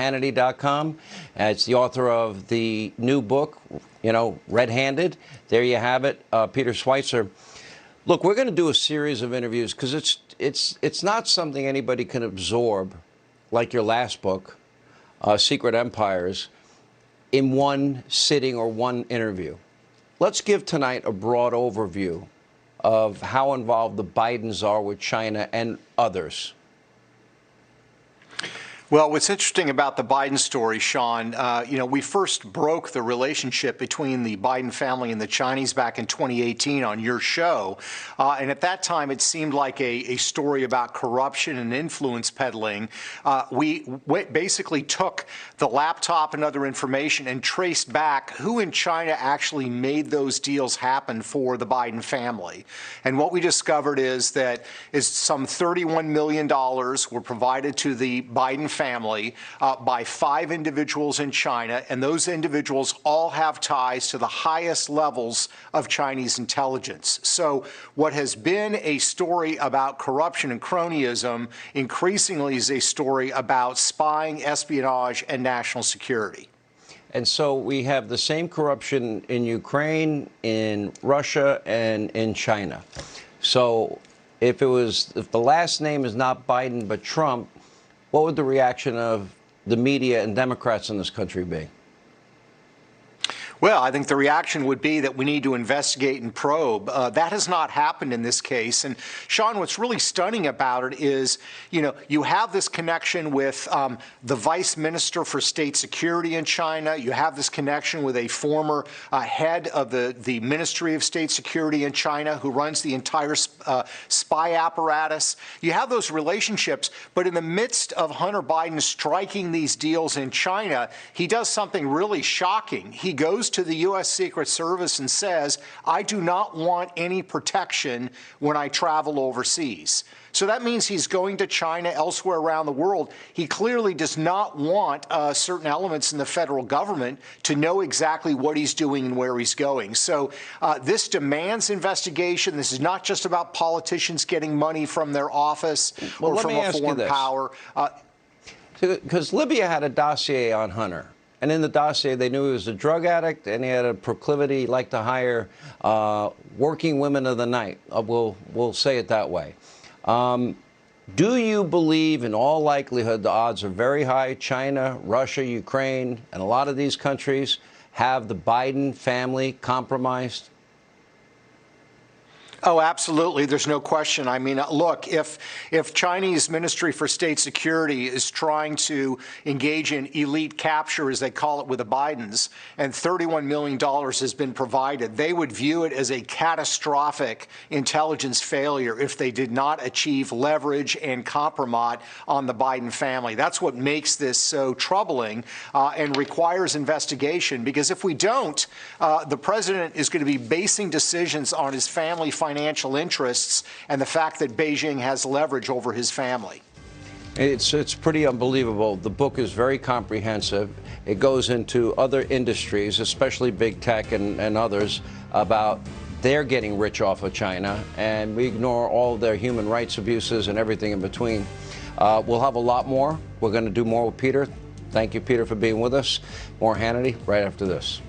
Hannity.com. It's the author of the new book, Red-Handed. There you have it, Peter SCHWEIZER. Look, we're going to do a series of interviews because it's not something anybody can absorb, like your last book, Secret Empires, in one sitting or one interview. Let's give tonight a broad overview of how involved the Bidens are with China and others. Well, what's interesting about the Biden story, Sean, we first broke the relationship between the Biden family and the Chinese back in 2018 on your show. And at that time, it seemed like a story about corruption and influence peddling. We basically took the laptop and other information and traced back who in China actually made those deals happen for the Biden family. And what we discovered is that some $31 million were provided to the Biden family by 5 individuals in China, and those individuals all have ties to the highest levels of Chinese intelligence. So what has been a story about corruption and cronyism increasingly is a story about spying, espionage, and national security. And so we have the same corruption in Ukraine, in Russia, and in China. So if the last name is not Biden but Trump, what would the reaction of the media and Democrats in this country be? Well, I think the reaction would be that we need to investigate and probe. That has not happened in this case. And Sean, what's really stunning about it is, you have this connection with the vice minister for state security in China. You have this connection with a former head of the Ministry of State Security in China who runs the entire spy apparatus. You have those relationships, but in the midst of Hunter Biden striking these deals in China, he does something really shocking. He goes to the U.S. Secret Service and says, I do not want any protection when I travel overseas. So that means he's going to China, elsewhere around the world. He clearly does not want certain elements in the federal government to know exactly what he's doing and where he's going. So this demands investigation. This is not just about politicians getting money from their office or from a foreign power. Because Libya had a dossier on Hunter. And in the dossier, they knew he was a drug addict, and he had a proclivity, he liked to hire working women of the night. We'll say it that way. Do you believe, in all likelihood, the odds are very high, China, Russia, Ukraine, and a lot of these countries have the Biden family compromised? Oh, absolutely. There's no question. I mean, look, if Chinese Ministry for State Security is trying to engage in elite capture, as they call it, with the Bidens, and $31 million has been provided, they would view it as a catastrophic intelligence failure if they did not achieve leverage and compromise on the Biden family. That's what makes this so troubling and requires investigation, because if we don't, the president is going to be basing decisions on his family financial interests and the fact that Beijing has leverage over his family. It's pretty unbelievable. The book is very comprehensive. It goes into other industries, especially big tech and others, about they're getting rich off of China, and we ignore all their human rights abuses and everything in between. We'll have a lot more. We're going to do more with Peter. Thank you, Peter, for being with us. More Hannity right after this.